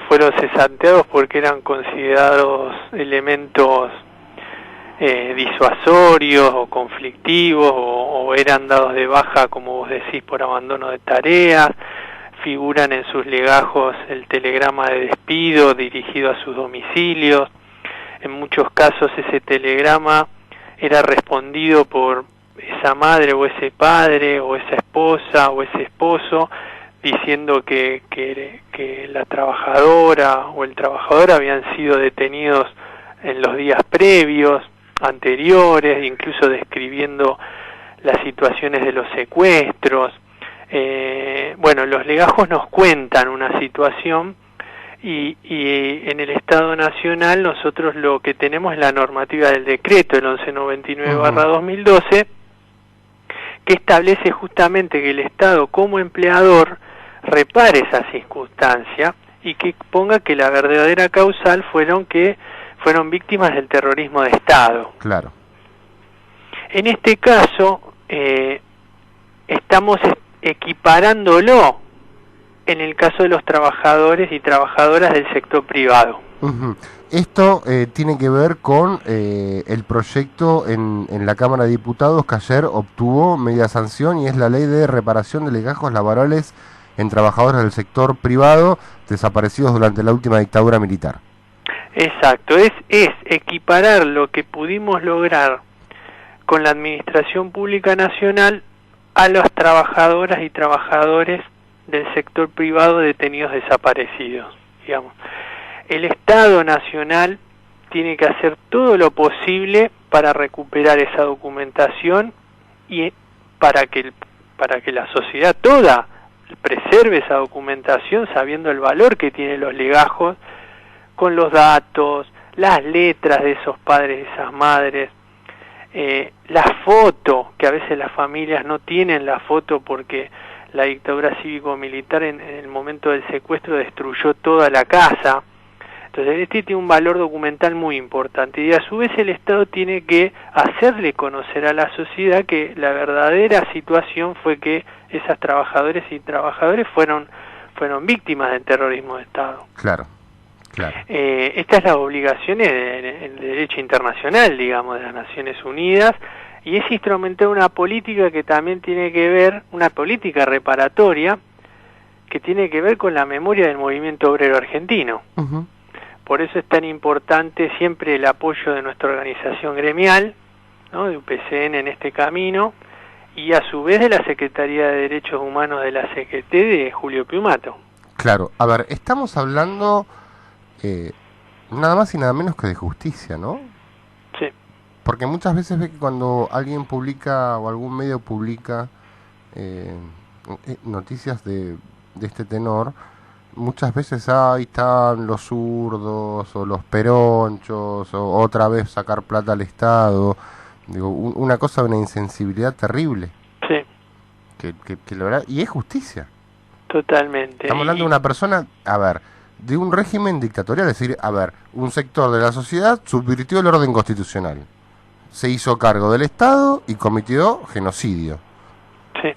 fueron cesanteados porque eran considerados elementos disuasorios o conflictivos, o eran dados de baja, como vos decís, por abandono de tareas. Figuran en sus legajos el telegrama de despido dirigido a sus domicilios. En muchos casos ese telegrama era respondido por esa madre o ese padre o esa esposa o ese esposo, diciendo que la trabajadora o el trabajador habían sido detenidos en los días previos, anteriores, incluso describiendo las situaciones de los secuestros. Bueno, los legajos nos cuentan una situación y en el Estado Nacional nosotros lo que tenemos es la normativa del decreto, el 1199/2012, que establece justamente que el Estado como empleador repare esa circunstancia y que ponga que la verdadera causal fueron víctimas del terrorismo de Estado. Claro. En este caso, estamos equiparándolo en el caso de los trabajadores y trabajadoras del sector privado. Esto tiene que ver con el proyecto en la Cámara de Diputados que ayer obtuvo media sanción, y es la ley de reparación de legajos laborales en trabajadores del sector privado desaparecidos durante la última dictadura militar. Exacto, es equiparar lo que pudimos lograr con la Administración Pública Nacional a las trabajadoras y trabajadores del sector privado detenidos desaparecidos, digamos. El Estado Nacional tiene que hacer todo lo posible para recuperar esa documentación y para que la sociedad toda preserve esa documentación, sabiendo el valor que tienen los legajos, con los datos, las letras de esos padres y esas madres, la foto, que a veces las familias no tienen la foto porque la dictadura cívico-militar en el momento del secuestro destruyó toda la casa. Entonces este tiene un valor documental muy importante, y a su vez el Estado tiene que hacerle conocer a la sociedad que la verdadera situación fue que esas trabajadoras y trabajadores fueron víctimas del terrorismo de Estado. Claro, claro. Esta es la obligación del derecho internacional, digamos, de las Naciones Unidas, y es instrumentar una política que también tiene que ver, una política reparatoria, que tiene que ver con la memoria del movimiento obrero argentino. Por eso es tan importante siempre el apoyo de nuestra organización gremial, ¿no?, de UPCN en este camino, y a su vez de la Secretaría de Derechos Humanos de la CGT de Julio Piumato. Claro, a ver, estamos hablando nada más y nada menos que de justicia, ¿no? Sí. Porque muchas veces ve que cuando alguien publica o algún medio publica noticias de este tenor, muchas veces ahí están los zurdos o los peronchos o otra vez sacar plata al Estado. Digo, una cosa de una insensibilidad terrible. Sí. Que la verdad, y es justicia. Totalmente. Estamos hablando de una persona, a ver, de un régimen dictatorial, es decir, a ver, un sector de la sociedad subvirtió el orden constitucional, se hizo cargo del Estado y cometió genocidio. Sí.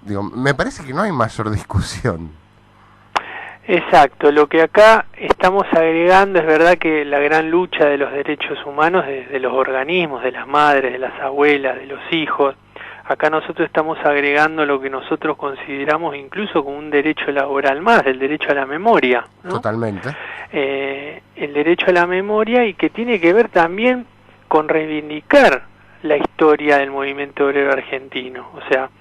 Digo, me parece que no hay mayor discusión. Exacto, lo que acá estamos agregando es verdad que la gran lucha de los derechos humanos de los organismos, de las madres, de las abuelas, de los hijos. Acá nosotros estamos agregando lo que nosotros consideramos incluso como un derecho laboral más, el derecho a la memoria, ¿no? Totalmente. El derecho a la memoria, y que tiene que ver también con reivindicar la historia del movimiento obrero argentino. O sea,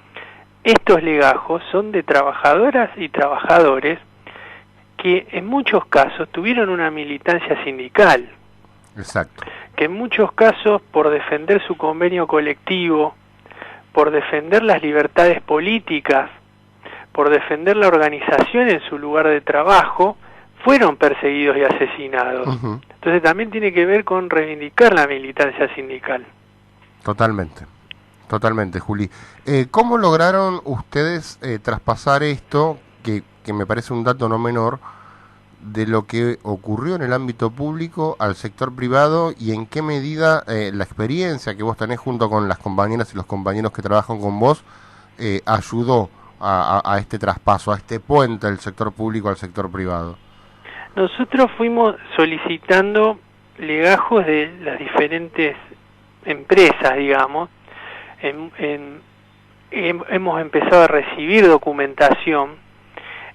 estos legajos son de trabajadoras y trabajadores que en muchos casos tuvieron una militancia sindical. Exacto. Que en muchos casos, por defender su convenio colectivo, por defender las libertades políticas, por defender la organización en su lugar de trabajo, fueron perseguidos y asesinados. Entonces también tiene que ver con reivindicar la militancia sindical. Totalmente, totalmente, Juli. ¿Cómo lograron ustedes traspasar esto, que me parece un dato no menor, de lo que ocurrió en el ámbito público al sector privado, y en qué medida la experiencia que vos tenés junto con las compañeras y los compañeros que trabajan con vos ayudó a este traspaso, a este puente del sector público al sector privado? Nosotros fuimos solicitando legajos de las diferentes empresas, digamos. Hemos empezado a recibir documentación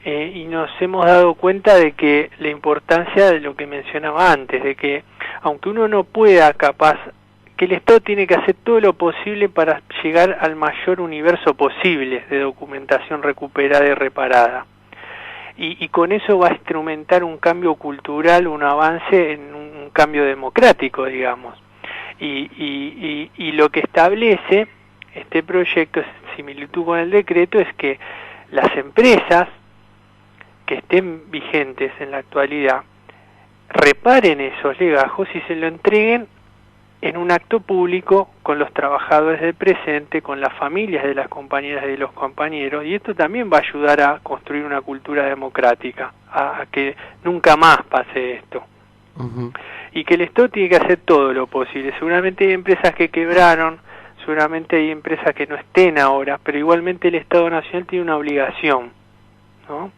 y nos hemos dado cuenta de que la importancia de lo que mencionaba antes, de que aunque uno no pueda capaz, que el Estado tiene que hacer todo lo posible para llegar al mayor universo posible de documentación recuperada y reparada. Y con eso va a instrumentar un cambio cultural, un avance en un cambio democrático, digamos. Y lo que establece este proyecto, en similitud con el decreto, es que las empresas que estén vigentes en la actualidad reparen esos legajos y se lo entreguen en un acto público con los trabajadores del presente, con las familias de las compañeras y de los compañeros, y esto también va a ayudar a construir una cultura democrática, a que nunca más pase esto. Uh-huh. Y que el Estado tiene que hacer todo lo posible. Seguramente hay empresas que quebraron, seguramente hay empresas que no estén ahora, pero igualmente el Estado Nacional tiene una obligación, ¿no?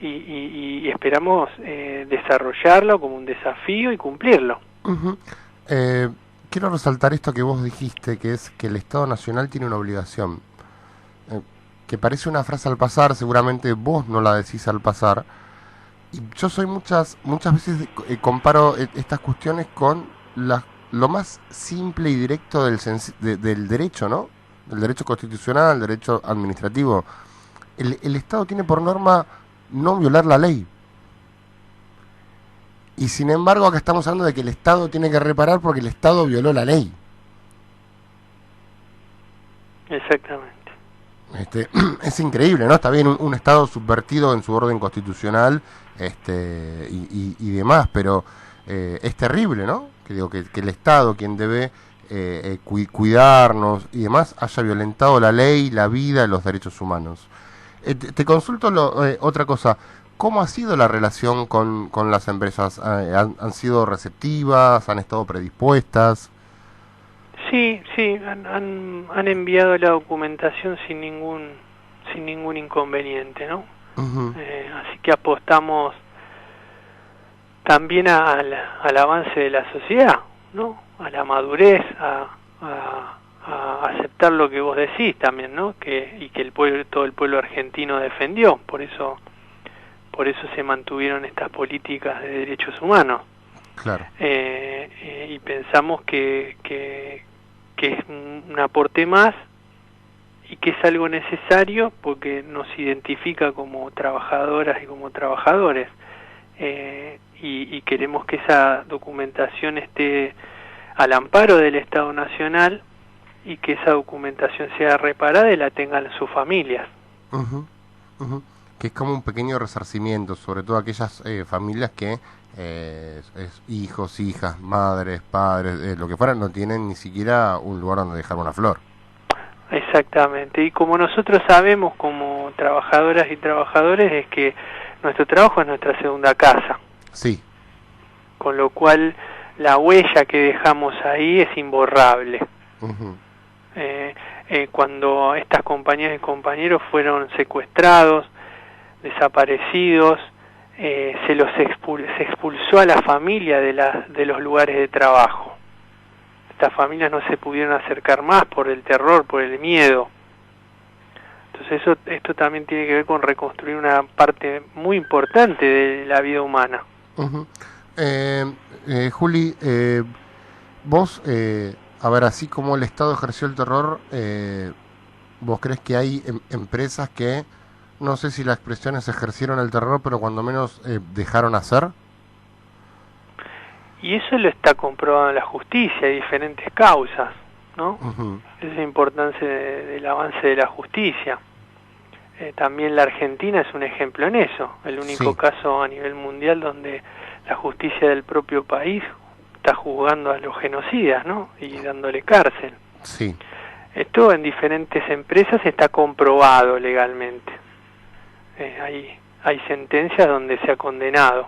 Y esperamos desarrollarlo como un desafío y cumplirlo. Uh-huh. Quiero resaltar esto que vos dijiste, que es que el Estado Nacional tiene una obligación, que parece una frase al pasar, seguramente vos no la decís al pasar, y yo soy muchas veces comparo estas cuestiones con lo más simple y directo del derecho, ¿no? El derecho constitucional, el derecho administrativo. El Estado tiene por norma no violar la ley. Y sin embargo acá estamos hablando de que el Estado tiene que reparar porque el Estado violó la ley. Exactamente. Es increíble, ¿no? Está bien un Estado subvertido en su orden constitucional y demás, pero es terrible, ¿no? Que digo que el Estado, quien debe cuidarnos y demás, haya violentado la ley, la vida y los derechos humanos. Te consulto otra cosa. ¿Cómo ha sido la relación con las empresas? ¿Han sido receptivas? ¿Han estado predispuestas? Sí, han enviado la documentación sin ningún inconveniente, ¿no? Uh-huh. Así que apostamos también al avance de la sociedad, ¿no? A la madurez, a aceptar lo que vos decís también, ¿no? Y que todo el pueblo argentino defendió, por eso se mantuvieron estas políticas de derechos humanos. Claro. Y pensamos que es un aporte más y que es algo necesario porque nos identifica como trabajadoras y como trabajadores. Y queremos que esa documentación esté al amparo del Estado Nacional y que esa documentación sea reparada y la tengan sus familias. Uh-huh. Uh-huh. Que es como un pequeño resarcimiento, sobre todo aquellas familias que hijos, hijas, madres, padres, lo que fuera, no tienen ni siquiera un lugar donde dejar una flor. Exactamente, y como nosotros sabemos como trabajadoras y trabajadores es que nuestro trabajo es nuestra segunda casa. Sí. Con lo cual la huella que dejamos ahí es imborrable. Uh-huh. Cuando estas compañeras y compañeros fueron secuestrados, desaparecidos, se expulsó a la familia de los lugares de trabajo. Estas familias no se pudieron acercar más por el terror, por el miedo. Entonces esto también tiene que ver con reconstruir una parte muy importante de la vida humana. Uh-huh. Juli, vos, a ver, así como el Estado ejerció el terror, ¿vos crees que hay empresas que, no sé si la expresión es ejercieron el terror, pero cuando menos dejaron hacer? Y eso lo está comprobado en la justicia, hay diferentes causas, ¿no? Uh-huh. Esa es la importancia del avance de la justicia. También la Argentina es un ejemplo en eso, el único caso a nivel mundial donde la justicia del propio país está juzgando a los genocidas, ¿no? Y dándole cárcel. Sí. Esto en diferentes empresas está comprobado legalmente. Hay sentencias donde se ha condenado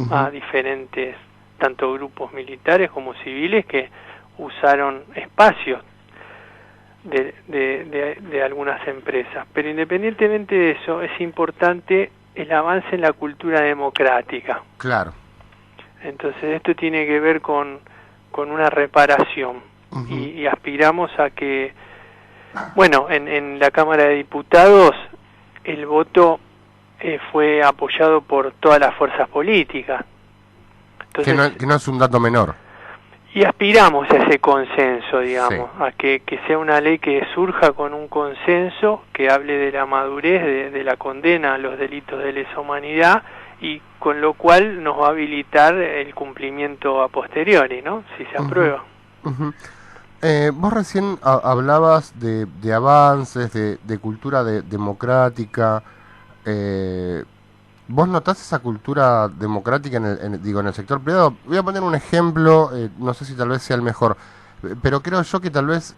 a diferentes, tanto grupos militares como civiles, que usaron espacios de algunas empresas. Pero independientemente de eso, es importante el avance en la cultura democrática. Claro. Entonces esto tiene que ver con una reparación. Uh-huh. y aspiramos a que, bueno, en la Cámara de Diputados el voto fue apoyado por todas las fuerzas políticas. Entonces, que no es un dato menor. Y aspiramos a ese consenso, digamos, sí, a que sea una ley que surja con un consenso, que hable de la madurez, de la condena a los delitos de lesa humanidad, y con lo cual nos va a habilitar el cumplimiento a posteriori, ¿no? Si se aprueba. Uh-huh. Vos recién hablabas de avances, de cultura democrática. ¿Vos notás esa cultura democrática en el sector privado? Voy a poner un ejemplo, no sé si tal vez sea el mejor, pero creo yo que tal vez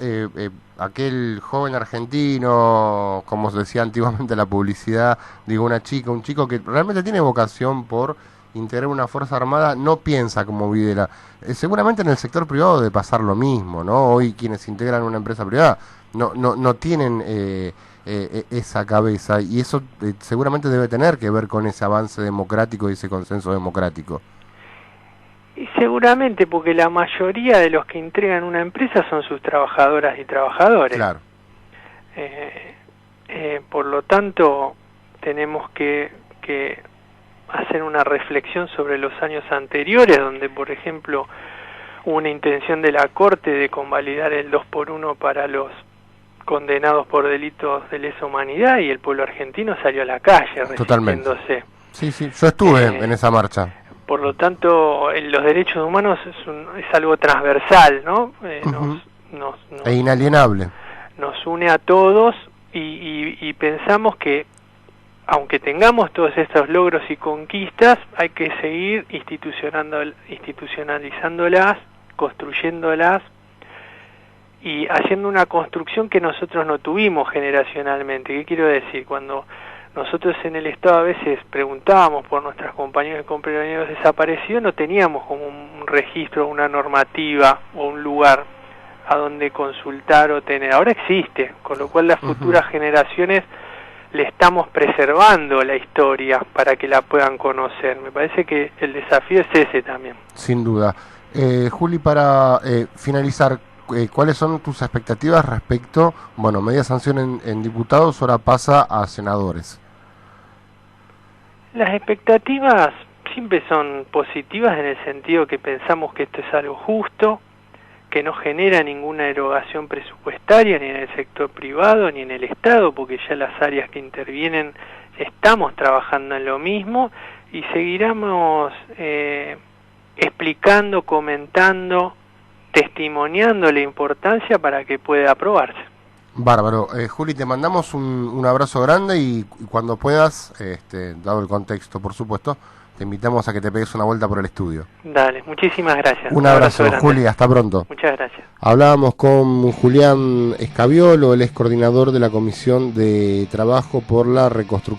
aquel joven argentino, como se decía antiguamente la publicidad, digo una chica, un chico que realmente tiene vocación por integrar una fuerza armada, no piensa como Videla. Seguramente en el sector privado debe pasar lo mismo, ¿no? Hoy quienes integran una empresa privada no tienen esa cabeza, y eso seguramente debe tener que ver con ese avance democrático y ese consenso democrático. Y seguramente, porque la mayoría de los que integran una empresa son sus trabajadoras y trabajadores. Claro. Por lo tanto, tenemos que hacer una reflexión sobre los años anteriores, donde, por ejemplo, hubo una intención de la Corte de convalidar el 2x1 para los condenados por delitos de lesa humanidad, y el pueblo argentino salió a la calle resistiéndose. Sí, yo estuve en esa marcha. Por lo tanto, los derechos humanos es algo transversal, ¿no? E inalienable. Nos une a todos, y pensamos que, aunque tengamos todos estos logros y conquistas, hay que seguir institucionalizándolas, construyéndolas, y haciendo una construcción que nosotros no tuvimos generacionalmente. ¿Qué quiero decir? Cuando nosotros en el Estado a veces preguntábamos por nuestros compañeros y compañeros desaparecidos, no teníamos como un registro, una normativa o un lugar a donde consultar o tener. Ahora existe, con lo cual las futuras generaciones le estamos preservando la historia para que la puedan conocer. Me parece que el desafío es ese también. Sin duda. Juli, para finalizar, ¿cuáles son tus expectativas respecto, media sanción en diputados, ahora pasa a senadores? Las expectativas siempre son positivas, en el sentido que pensamos que esto es algo justo, que no genera ninguna erogación presupuestaria ni en el sector privado ni en el Estado, porque ya las áreas que intervienen estamos trabajando en lo mismo, y seguiremos explicando, comentando, testimoniando la importancia para que pueda aprobarse. Bárbaro. Juli, te mandamos un abrazo grande, y cuando puedas, dado el contexto, por supuesto, te invitamos a que te pegues una vuelta por el estudio. Dale, muchísimas gracias. Un abrazo, Juli, hasta pronto. Muchas gracias. Hablábamos con Julián Escabiolo, él es coordinador de la Comisión de Trabajo por la Reconstrucción